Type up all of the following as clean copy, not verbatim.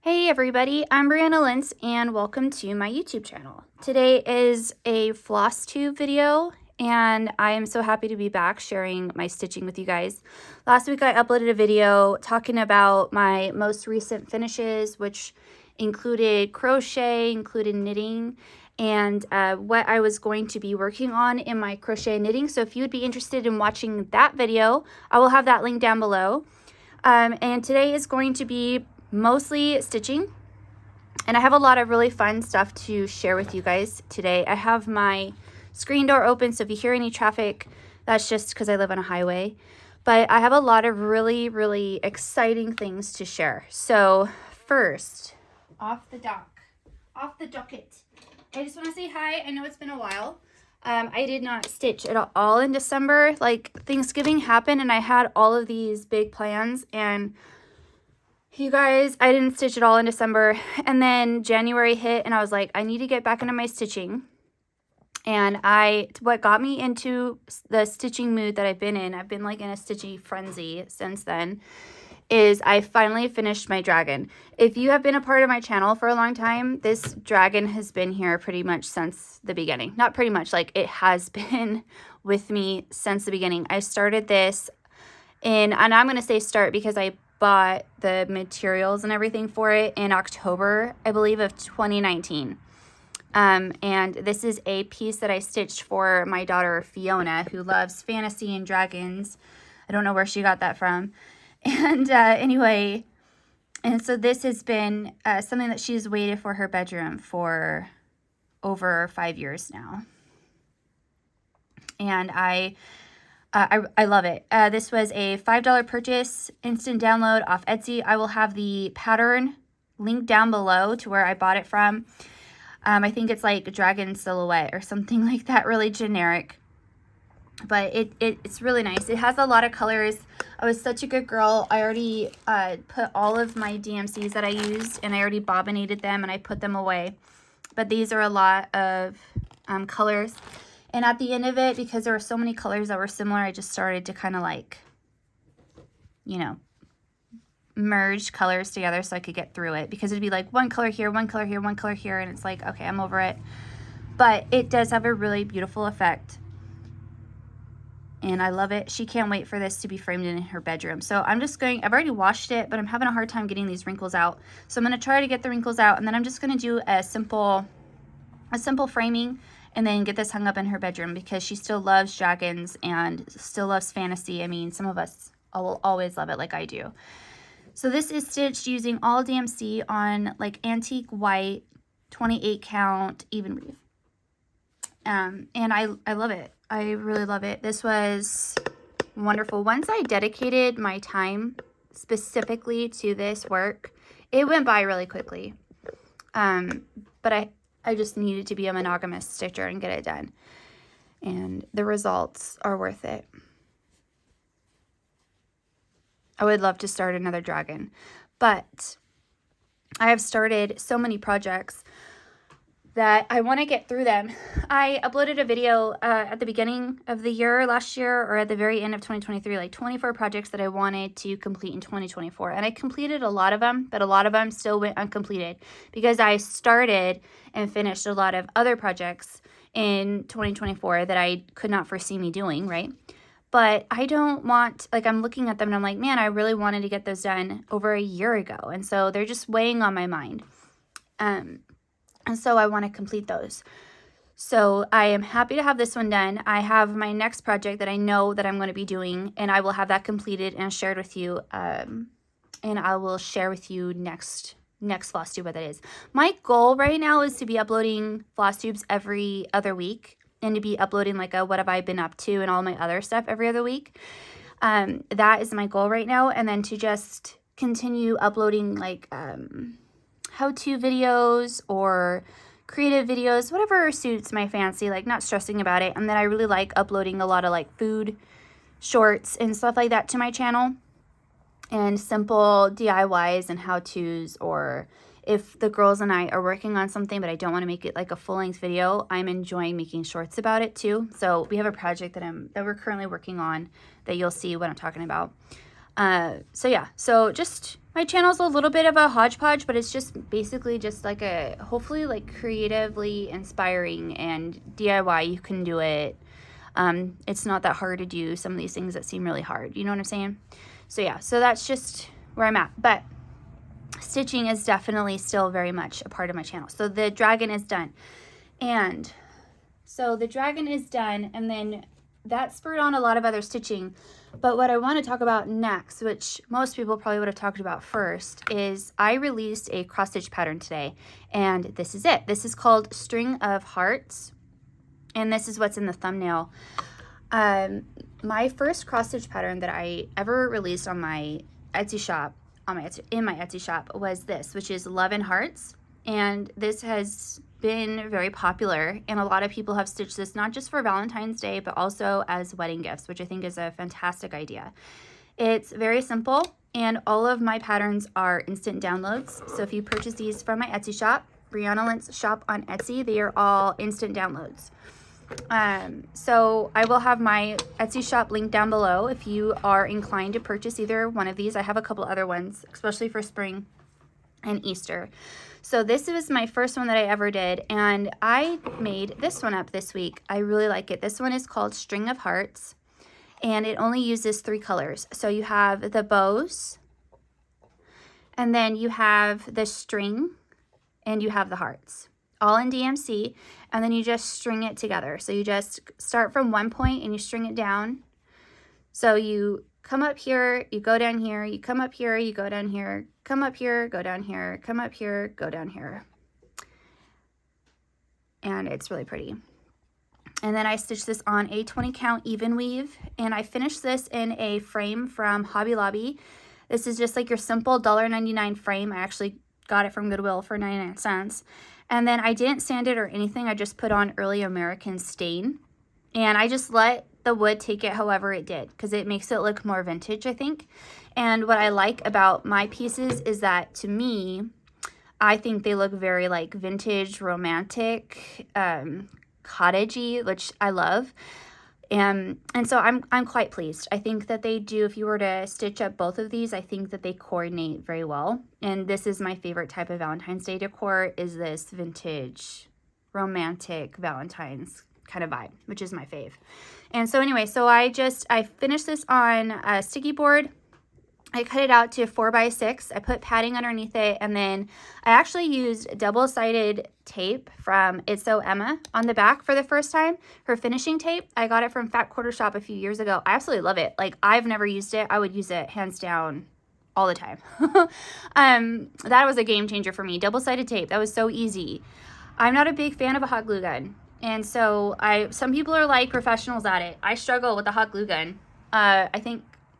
Hey everybody, I'm Brianna Lentz and welcome to my YouTube channel. Today is a Flosstube video and I am so happy to be back sharing my stitching with you guys. Last week I uploaded a video talking about my most recent finishes, which included crochet, included knitting, and what I was going to be working on in my crochet knitting. So if you would be interested in watching that video, I will have that link down below. And today is going to be mostly stitching, and I have a lot of really fun stuff to share with you guys today. I have my screen door open, so if you hear any traffic, that's just because I live on a highway. But I have a lot of really exciting things to share. So first, off the docket, I just want to say hi. I know it's been a while. I did not stitch at all in December. Like, Thanksgiving happened and I had all of these big plans, and you guys, I didn't stitch at all in December, and then January hit and I was like, I need to get back into my stitching. And what got me into the stitching mood that I've been like in a stitchy frenzy since then, is I finally finished my dragon. If you have been a part of my channel for a long time, this dragon has been here pretty much since the beginning. Not pretty much, like it has been with me since the beginning. I started this and I'm going to say start because I bought the materials and everything for it in October, I believe, of 2019. And this is a piece that I stitched for my daughter Fiona, who loves fantasy and dragons. I don't know where she got that from. And anyway, and so this has been something that she's waited for her bedroom for over 5 years now. And I love it. This was a $5 purchase, instant download off Etsy. I will have the pattern linked down below to where I bought it from. I think it's like Dragon Silhouette or something like that, really generic. But it's really nice. It has a lot of colors. I was such a good girl. I already put all of my DMCs that I used, and I already bobbinated them, and I put them away. But these are a lot of colors. And at the end of it, because there were so many colors that were similar, I just started to kind of like, you know, merge colors together so I could get through it. Because it'd be like one color here, one color here, one color here, and it's like, okay, I'm over it. But it does have a really beautiful effect. And I love it. She can't wait for this to be framed in her bedroom. So I'm just going, I've already washed it, but I'm having a hard time getting these wrinkles out. So I'm going to try to get the wrinkles out, and then I'm just going to do a simple framing, and then get this hung up in her bedroom because she still loves dragons and still loves fantasy. I mean, some of us will always love it like I do. So this is stitched using all DMC on like antique white, 28 count, even weave. And I love it. I really love it. This was wonderful. Once I dedicated my time specifically to this work, it went by really quickly. But I just needed to be a monogamous stitcher and get it done. And the results are worth it. I would love to start another dragon. But I have started so many projects that I want to get through them. I uploaded a video at the beginning of the year last year, or at the very end of 2023, like 24 projects that I wanted to complete in 2024. And I completed a lot of them, but a lot of them still went uncompleted because I started and finished a lot of other projects in 2024 that I could not foresee me doing, right? But I don't want, like, I'm looking at them and I'm like, man, I really wanted to get those done over a year ago. And so they're just weighing on my mind. And so I want to complete those. So I am happy to have this one done. I have my next project that I know that I'm going to be doing, and I will have that completed and shared with you. And I will share with you next Flosstube what that is. My goal right now is to be uploading Flosstubes every other week, and to be uploading like a what have I been up to and all my other stuff every other week. That is my goal right now. And then to just continue uploading like how-to videos or creative videos, whatever suits my fancy, like not stressing about it. And then I really like uploading a lot of like food shorts and stuff like that to my channel, and simple DIYs and how-tos, or if the girls and I are working on something but I don't want to make it like a full-length video, I'm enjoying making shorts about it too. So we have a project that we're currently working on that you'll see what I'm talking about. So yeah, so just My channel's a little bit of a hodgepodge, but it's just basically just like a, hopefully like creatively inspiring and DIY. You can do it. It's not that hard to do some of these things that seem really hard. You know what I'm saying? So yeah, so that's just where I'm at. But stitching is definitely still very much a part of my channel. So the dragon is done. And so the dragon is done, and then that spurred on a lot of other stitching. But what I want to talk about next, which most people probably would have talked about first, is I released a cross stitch pattern today, and this is it. This is called String of Hearts, and this is what's in the thumbnail. My first cross stitch pattern that I ever released on my Etsy shop, in my Etsy shop, was this, which is Love and Hearts, and this has been very popular, and a lot of people have stitched this not just for Valentine's Day but also as wedding gifts, which I think is a fantastic idea. It's very simple, and all of my patterns are instant downloads. So if you purchase these from my Etsy shop, Brianna Lentz shop on Etsy, they are all instant downloads. So I will have my Etsy shop linked down below if you are inclined to purchase either one of these. I have a couple other ones, especially for spring and Easter. So this was my first one that I ever did, and I made this one up this week. I really like it. This one is called String of Hearts, and it only uses 3 colors. So you have the bows, and then you have the string, and you have the hearts, all in DMC, and then you just string it together. So you just start from one point and you string it down. So you come up here, you go down here, you come up here, you go down here, come up here, go down here, come up here, go down here. And it's really pretty. And then I stitched this on a 20 count even weave, and I finished this in a frame from Hobby Lobby. This is just like your simple $1.99 frame. I actually got it from Goodwill for 99 cents. And then I didn't sand it or anything. I just put on Early American stain, and I just let the wood take it however it did, because it makes it look more vintage, I think. And what I like about my pieces is that, to me, I think they look very like vintage, romantic, cottagey, which I love. And so I'm quite pleased. I think that they do, if you were to stitch up both of these, I think that they coordinate very well. And this is my favorite type of Valentine's Day decor, is this vintage, romantic Valentine's kind of vibe, which is my fave. And so anyway, so I finished this on a sticky board. I cut it out to 4x6. I put padding underneath it, and then I actually used double-sided tape from It's So Emma on the back for the first time. Her finishing tape, I got it from Fat Quarter Shop a few years ago. I absolutely love it. Like, I've never used it. I would use it hands down all the time. That was a game changer for me. Double-sided tape, that was so easy. I'm not a big fan of a hot glue gun, and so some people are like professionals at it. I struggle with a hot glue gun.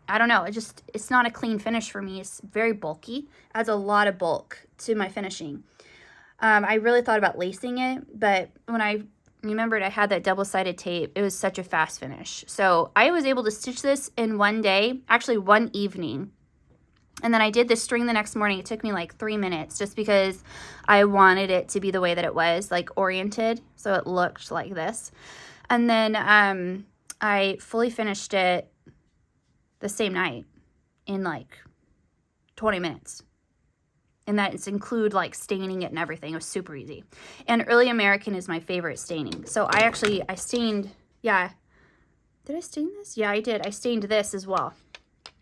I don't know, it's not a clean finish for me. It's very bulky, adds a lot of bulk to my finishing. I really thought about lacing it, but when I remembered I had that double-sided tape, it was such a fast finish. So I was able to stitch this in one day, actually one evening. And then I did the string the next morning. It took me like 3 minutes just because I wanted it to be the way that it was, like oriented, so it looked like this. And then I fully finished it the same night in like 20 minutes. And that's include like staining it and everything. It was super easy. And Early American is my favorite staining. So I stained, yeah. Did I stain this? Yeah, I did. I stained this as well.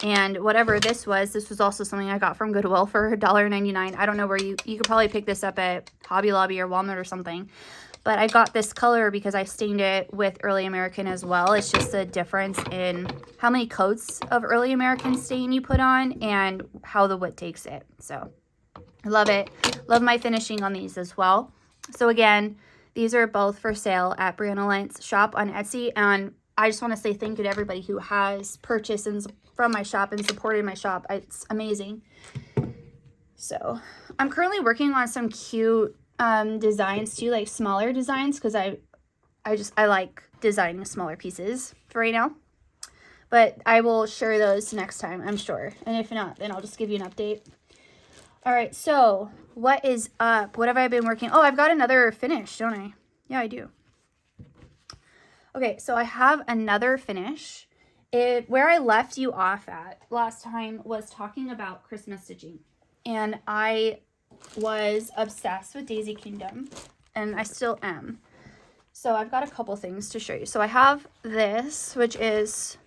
And whatever this was also something I got from Goodwill for $1.99. I don't know where you could probably pick this up at Hobby Lobby or Walmart or something. But I got this color because I stained it with Early American as well. It's just a difference in how many coats of Early American stain you put on and how the wood takes it. So I love it. Love my finishing on these as well. So again, these are both for sale at Brianna Lentz shop on Etsy. And I just want to say thank you to everybody who has purchased from my shop and supported my shop. It's amazing. So I'm currently working on some cute designs too, like smaller designs, because I like designing smaller pieces for right now. But I will share those next time, I'm sure. And if not, then I'll just give you an update. All right, so what is up? What have I been working? Oh, I've got another finish, don't I? Yeah, I do. Okay, so I have another finish. Where I left you off at last time was talking about Christmas stitching. and I was obsessed with Daisy Kingdom, and I still am. So I've got a couple things to show you. So I have this, which is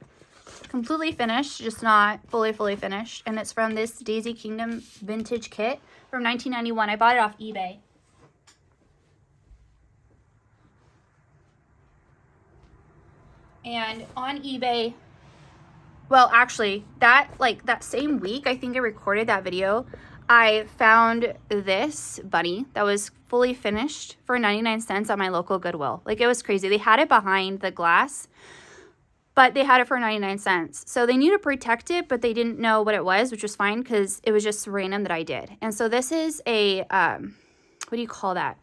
completely finished, just not fully finished, and it's from this Daisy Kingdom vintage kit from 1991. I bought it off eBay. And on eBay, well, actually, that same week, I think I recorded that video, I found this bunny that was fully finished for 99 cents at my local Goodwill. Like, it was crazy. They had it behind the glass, but they had it for 99 cents. So they knew to protect it, but they didn't know what it was, which was fine because it was just random that I did. And so this is a, what do you call that?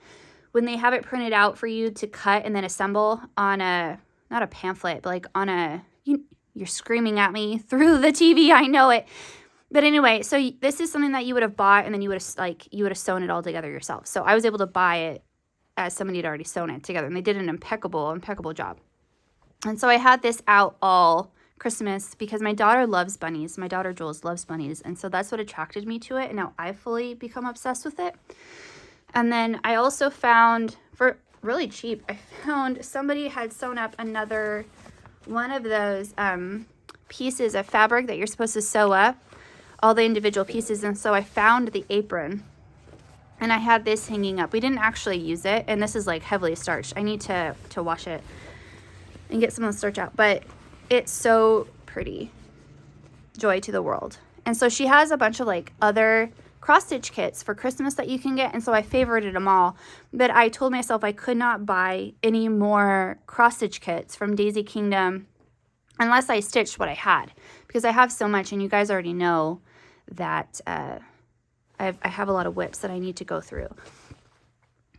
When they have it printed out for you to cut and then assemble on a, not a pamphlet, but like on a, you're screaming at me through the TV, I know it. But anyway, so this is something that you would have bought, and then you would have sewn it all together yourself. So I was able to buy it as somebody had already sewn it together, and they did an impeccable job. And so I had this out all Christmas because my daughter loves bunnies. My daughter Jules loves bunnies, and so that's what attracted me to it, and now I've fully become obsessed with it. And then I also found, for really cheap, I found somebody had sewn up another one of those pieces of fabric that you're supposed to sew up, all the individual pieces. And so I found the apron, and I had this hanging up. We didn't actually use it, and this is like heavily starched. I need to wash it and get some of the starch out, but it's so pretty. Joy to the world. And so she has a bunch of like other cross stitch kits for Christmas that you can get, and so I favorited them all. But I told myself I could not buy any more cross stitch kits from Daisy Kingdom unless I stitched what I had, because I have so much, and you guys already know that I have a lot of whips that I need to go through.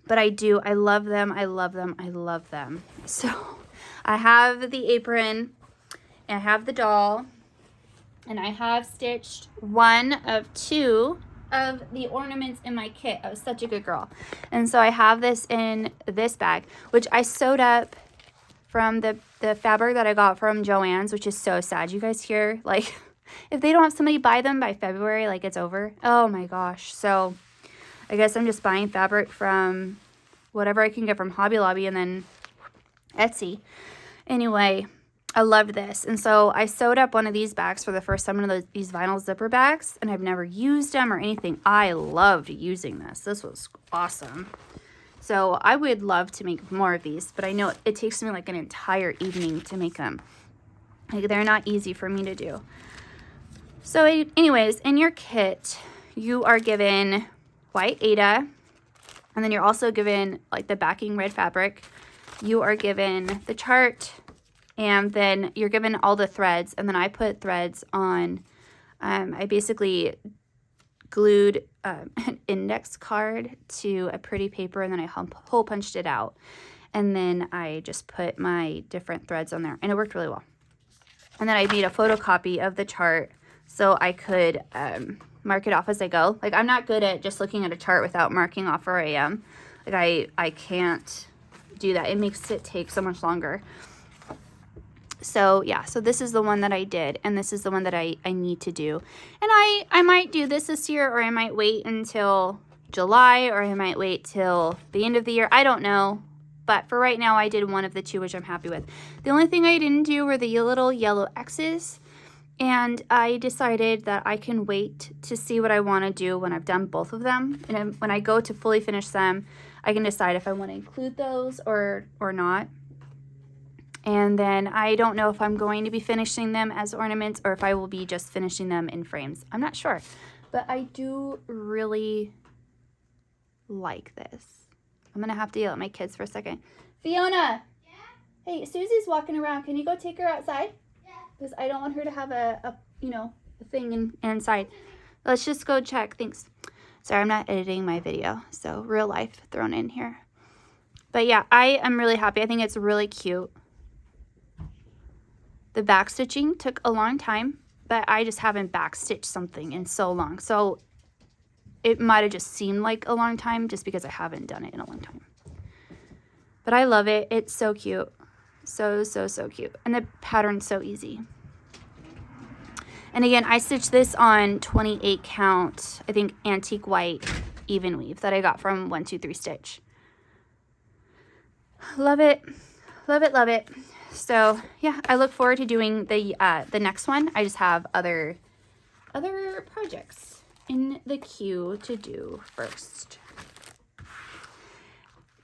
But I do. I love them. I love them. I love them. So I have the apron, and I have the doll, and I have stitched one of two of the ornaments in my kit. I was such a good girl. And so I have this in this bag, which I sewed up from the fabric that I got from Joann's, which is so sad. You guys hear, like, if they don't have somebody buy them by February, like, it's over. Oh my gosh. So I guess I'm just buying fabric from whatever I can get from Hobby Lobby and then Etsy. Anyway, I loved this. And so I sewed up one of these bags for the first time, one of these vinyl zipper bags, and I've never used them or anything. I loved using this. This was awesome. So I would love to make more of these, but I know it takes me like an entire evening to make them. Like, they're not easy for me to do. So anyways, in your kit, you are given white Aida, and then you're also given like the backing red fabric. You are given the chart, and then you're given all the threads, and then I put threads on. I basically glued an index card to a pretty paper, and then I hole punched it out, and then I just put my different threads on there, and it worked really well. And then I made a photocopy of the chart so I could mark it off as I go. Like, I'm not good at just looking at a chart without marking off where I am. Like, I can't do that. It makes it take so much longer. So yeah, so this is the one that I did, and this is the one that I need to do. And I might do this year, or I might wait until July, or I might wait till the end of the year. I don't know. But for right now, I did one of the two, which I'm happy with. The only thing I didn't do were the little yellow X's. And I decided that I can wait to see what I want to do when I've done both of them. And when I go to fully finish them, I can decide if I want to include those or not. And then I don't know if I'm going to be finishing them as ornaments or if I will be just finishing them in frames. I'm not sure. But I do really like this. I'm going to have to yell at my kids for a second. Fiona! Yeah? Hey, Susie's walking around. Can you go take her outside? Yeah. Because I don't want her to have a thing inside. Let's just go check. Thanks. Sorry, I'm not editing my video. So real life thrown in here. But yeah, I am really happy. I think it's really cute. The back stitching took a long time, but I just haven't back stitched something in so long. So it might have just seemed like a long time just because I haven't done it in a long time. But I love it. It's so cute. So, so, so cute. And the pattern's so easy. And again, I stitched this on 28 count, I think antique white even weave that I got from 123 Stitch. Love it, love it, love it. So yeah, I look forward to doing the next one. I just have other projects in the queue to do first.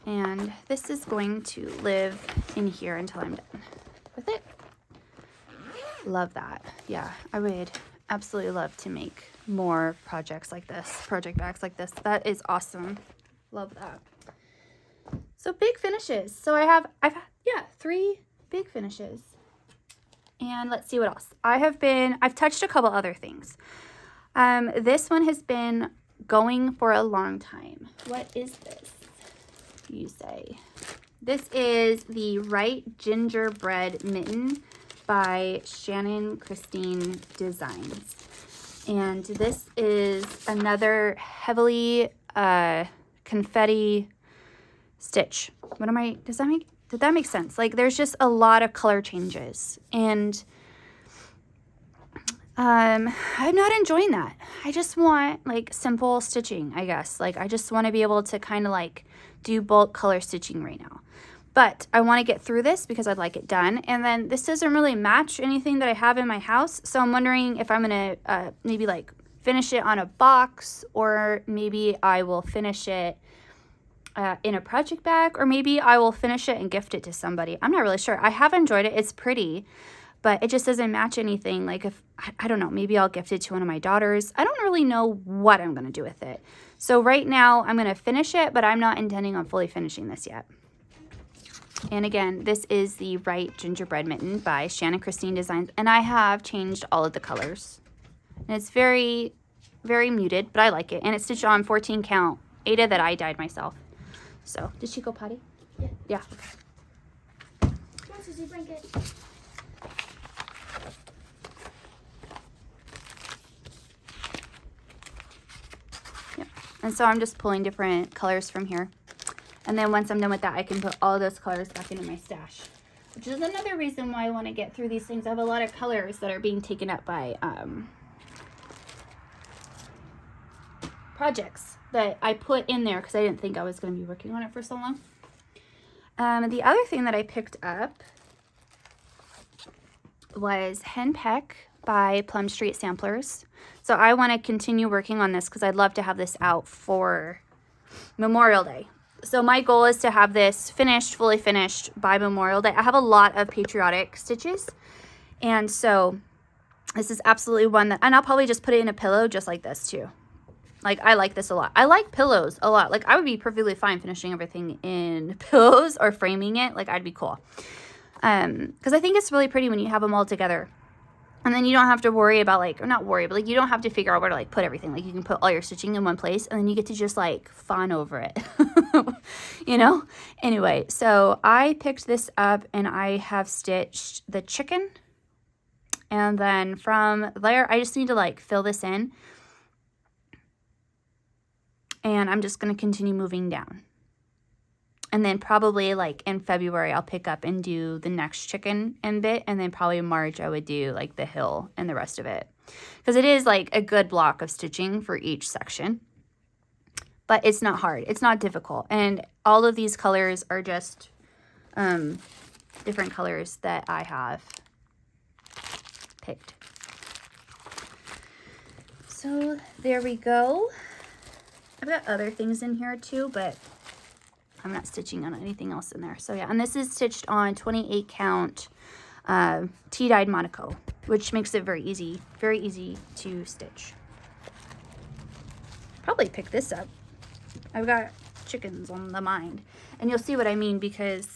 And this is going to live in here until I'm done with it. Love that. Yeah, I would absolutely love to make more projects like this, project bags like this. That is awesome. Love that. So big finishes. So I've had 3 big finishes. And let's see what else. I've touched a couple other things. This one has been going for a long time. What is this, you say? This is the Right Gingerbread Mitten by Shannon Christine Designs. And this is another heavily confetti stitch. Did that make sense? Like, there's just a lot of color changes, and I'm not enjoying that. I just want like simple stitching, I guess. Like, I just want to be able to kind of like do bulk color stitching right now. But I want to get through this because I'd like it done. And then this doesn't really match anything that I have in my house. So I'm wondering if I'm going to maybe like finish it on a box, or maybe I will finish it in a project bag, or maybe I will finish it and gift it to somebody. I'm not really sure. I have enjoyed it. It's pretty, but it just doesn't match anything. Like, if I don't know, maybe I'll gift it to one of my daughters. I don't really know what I'm going to do with it. So right now I'm going to finish it, but I'm not intending on fully finishing this yet. And again, this is the Right Gingerbread Mitten by Shannon Christine Designs, and I have changed all of the colors. And it's very, very muted, but I like it. And it's stitched on 14 count Ada that I dyed myself. So, did she go potty? Yeah. Yeah. Come on, Susie, blanket. Yep. And so I'm just pulling different colors from here. And then once I'm done with that, I can put all those colors back into my stash. Which is another reason why I want to get through these things. I have a lot of colors that are being taken up by projects that I put in there because I didn't think I was going to be working on it for so long. The other thing that I picked up was Henpeck by Plum Street Samplers. So I want to continue working on this because I'd love to have this out for Memorial Day. So my goal is to have this finished, fully finished by Memorial Day. I have a lot of patriotic stitches, and so this is absolutely one that, and I'll probably just put it in a pillow just like this too. Like, I like this a lot. I like pillows a lot. Like, I would be perfectly fine finishing everything in pillows or framing it. Like, I'd be cool. Because I think it's really pretty when you have them all together. And then you don't have to worry about, like, or not worry, but, like, you don't have to figure out where to, like, put everything. Like, you can put all your stitching in one place, and then you get to just, like, fawn over it. You know? Anyway, so I picked this up, and I have stitched the chicken. And then from there, I just need to, like, fill this in. And I'm just going to continue moving down. And then probably like in February, I'll pick up and do the next chicken and bit. And then probably in March, I would do like the hill and the rest of it. Because it is like a good block of stitching for each section. But it's not hard. It's not difficult. And all of these colors are just different colors that I have picked. So there we go. I've got other things in here too, but I'm not stitching on anything else in there. So yeah, and this is stitched on 28 count tea-dyed Monaco, which makes it very easy to stitch. Probably pick this up. I've got chickens on the mind, and you'll see what I mean, because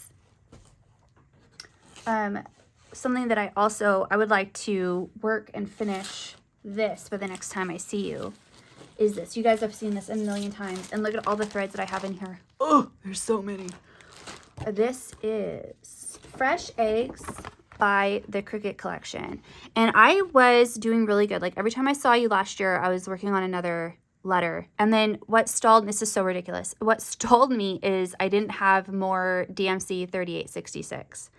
something that I would like to work and finish this for the next time I see you is this. You guys have seen this a million times, and look at all the threads that I have in here. Oh, there's so many. This is Fresh Eggs by the Cricut Collection, and I was doing really good. Like, every time I saw you last year, I was working on another letter, and then what stalled, this is so ridiculous, what stalled me is I didn't have more DMC 3866,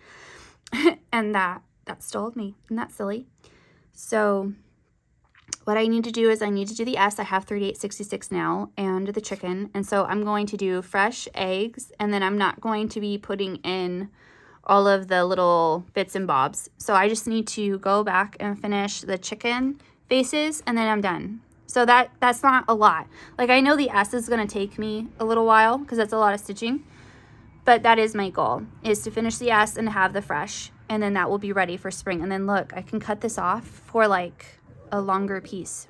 and that stalled me. Isn't that silly? So what I need to do is I need to do the S. I have 3866 now and the chicken. And so I'm going to do fresh eggs, and then I'm not going to be putting in all of the little bits and bobs. So I just need to go back and finish the chicken faces, and then I'm done. So that's not a lot. Like, I know the S is going to take me a little while because that's a lot of stitching, but that is my goal, is to finish the S and have the fresh, and then that will be ready for spring. And then look, I can cut this off for like a longer piece.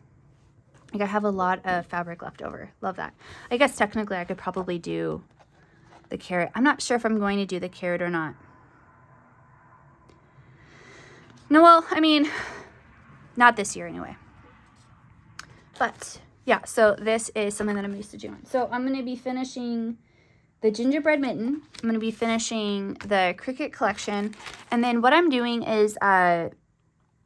Like, I have a lot of fabric left over. Love that. I guess technically I could probably do the carrot. I'm not sure if I'm going to do the carrot or not. No, well, I mean, not this year anyway. But yeah, so this is something that I'm used to doing. So I'm going to be finishing the gingerbread mitten. I'm going to be finishing the Cricut collection. And then what I'm doing is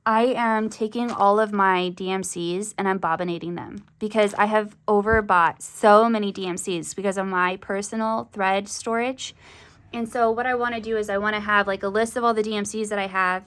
I am taking all of my DMCs and I'm bobbinating them, because I have overbought so many DMCs because of my personal thread storage. And so what I want to do is I want to have like a list of all the DMCs that I have,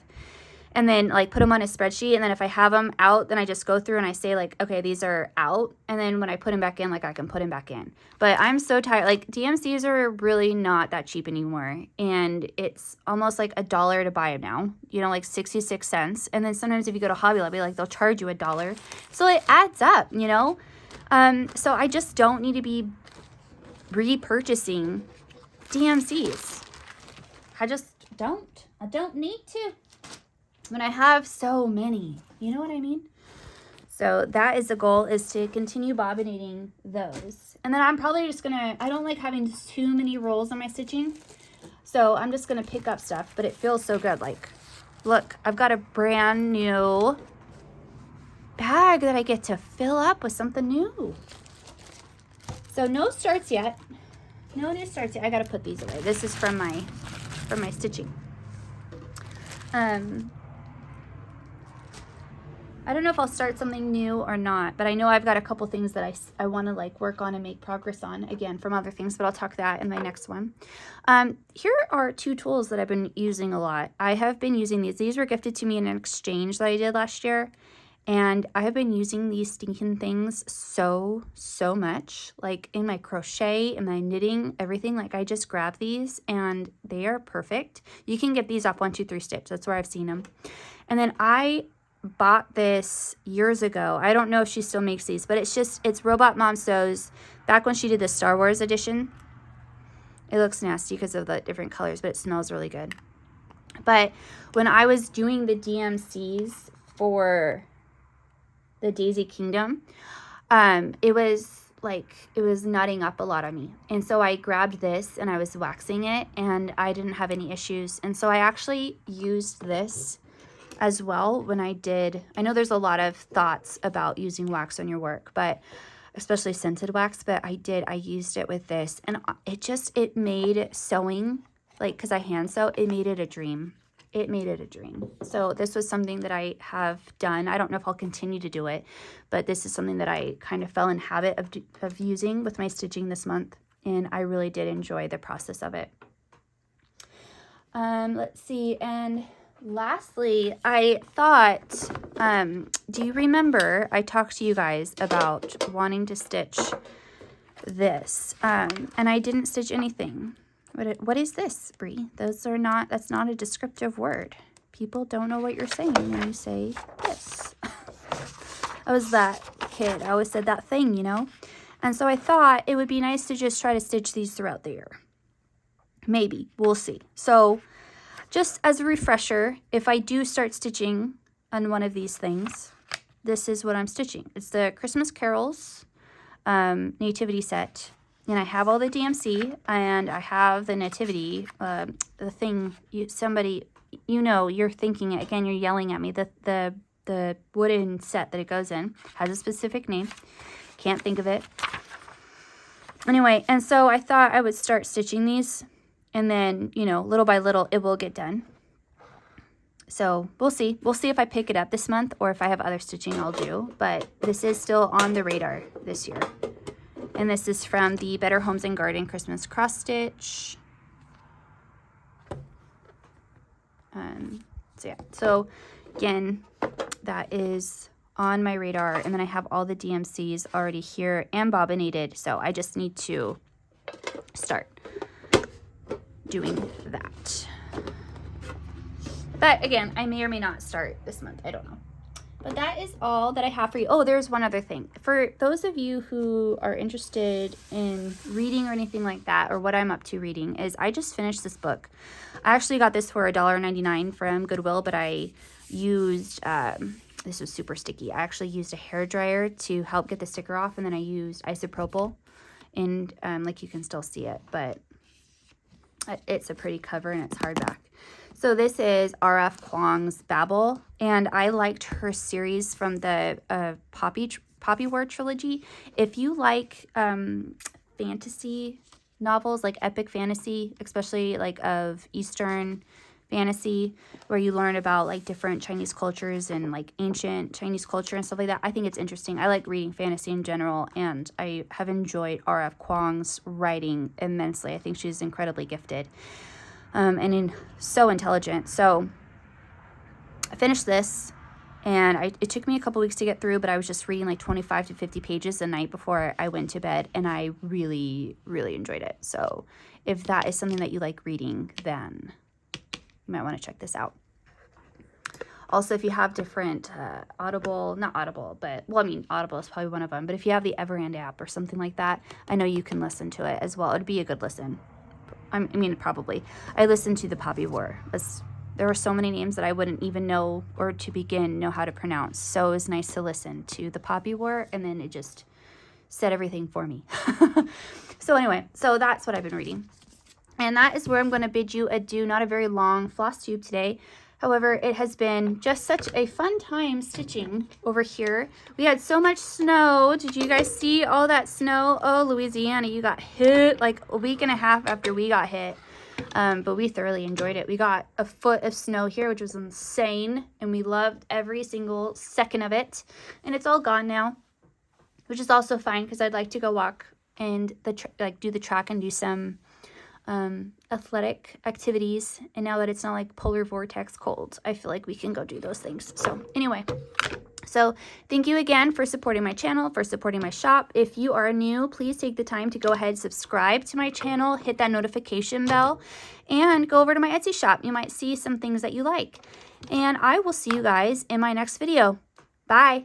and then like put them on a spreadsheet. And then if I have them out, then I just go through and I say like, okay, these are out. And then when I put them back in, like I can put them back in. But I'm so tired. Like, DMCs are really not that cheap anymore. And it's almost like $1 to buy them now, you know, like 66 cents. And then sometimes if you go to Hobby Lobby, like they'll charge you $1. So it adds up, you know? So I just don't need to be repurchasing DMCs. I just don't. I don't need to, when I have so many, you know what I mean? So that is the goal, is to continue bobbinating those. And then I'm probably just gonna, I don't like having too many rolls on my stitching, so I'm just gonna pick up stuff, but it feels so good. Like, look, I've got a brand new bag that I get to fill up with something new. So no starts yet. No new starts yet. I gotta put these away. This is from my stitching. I don't know if I'll start something new or not, but I know I've got a couple things that I want to like work on and make progress on, again, from other things, but I'll talk that in my next one. Here are 2 tools that I've been using a lot. I have been using these. These were gifted to me in an exchange that I did last year, and I have been using these stinking things so much, like in my crochet, in my knitting, everything. Like, I just grab these and they are perfect. You can get these off 1-2-3 Stitch. That's where I've seen them. And then I bought this years ago. I don't know if she still makes these, but it's Robot Mom Sews back when she did the Star Wars edition. It looks nasty because of the different colors, but it smells really good. But when I was doing the DMCs for the Daisy Kingdom, it was nutting up a lot on me. And so I grabbed this and I was waxing it, and I didn't have any issues. And so I actually used this as well when I did. I know there's a lot of thoughts about using wax on your work, but especially scented wax, but I used it with this, and it made sewing, like, because I hand sew, it made it a dream. It made it a dream. So this was something that I have done. I don't know if I'll continue to do it, but this is something that I kind of fell in habit of using with my stitching this month, and I really did enjoy the process of it. Let's see, and lastly, I thought, do you remember I talked to you guys about wanting to stitch this, and I didn't stitch anything. What is this, Brie? That's not a descriptive word. People don't know what you're saying when you say this. I was that kid. I always said that thing, you know? And so I thought it would be nice to just try to stitch these throughout the year. Maybe. We'll see. So just as a refresher, if I do start stitching on one of these things, this is what I'm stitching. It's the Christmas Carols nativity set. And I have all the DMC, and I have the nativity, the thing, you're thinking it again, you're yelling at me. The wooden set that it goes in has a specific name. Can't think of it. Anyway, and so I thought I would start stitching these, and then, little by little, it will get done. So we'll see. We'll see if I pick it up this month or if I have other stitching I'll do. But this is still on the radar this year. And this is from the Better Homes and Garden Christmas Cross Stitch. So again, that is on my radar, and then I have all the DMCs already here and bobbinated, so I just need to start doing that. But again, I may or may not start this month. I don't know. But that is all that I have for you. Oh, there's one other thing. For those of you who are interested in reading or anything like that, or what I'm up to reading, is I just finished this book. I actually got this for $1.99 from Goodwill, but I used, this was super sticky. I actually used a hairdryer to help get the sticker off, and then I used isopropyl, and like you can still see it, but it's a pretty cover and it's hardback. So this is R.F. Kuang's Babel, and I liked her series from the Poppy War trilogy. If you like fantasy novels, like epic fantasy, especially like of Eastern fantasy, where you learn about like different Chinese cultures and like ancient Chinese culture and stuff like that, I think it's interesting. I like reading fantasy in general, and I have enjoyed R.F. Kuang's writing immensely. I think she's incredibly gifted. And so intelligent. So I finished this, and it took me a couple weeks to get through, but I was just reading like 25 to 50 pages a night before I went to bed, and I really, really enjoyed it. So if that is something that you like reading, then you might want to check this out. Also, if you have different Audible, not Audible, but, well, I mean, Audible is probably one of them, but if you have the Everand app or something like that, I know you can listen to it as well. It'd be a good listen. I mean, probably. I listened to the Poppy War. There were so many names that I wouldn't even know, or to begin, know how to pronounce. So it was nice to listen to the Poppy War, and then it just said everything for me. So anyway, so that's what I've been reading. And that is where I'm going to bid you adieu. Not a very long floss tube today. However, it has been just such a fun time stitching over here. We had so much snow. Did you guys see all that snow? Oh, Louisiana, you got hit like a week and a half after we got hit. But we thoroughly enjoyed it. We got a foot of snow here, which was insane. And we loved every single second of it. And it's all gone now, which is also fine because I'd like to go walk and do the track and do some athletic activities, and now that it's not like polar vortex cold, I feel like we can go do those things. So anyway, so thank you again for supporting my channel, for supporting my shop. If you are new, please take the time to go ahead, subscribe to my channel, hit that notification bell, and go over to my Etsy shop. You might see some things that you like, and I will see you guys in my next video. Bye.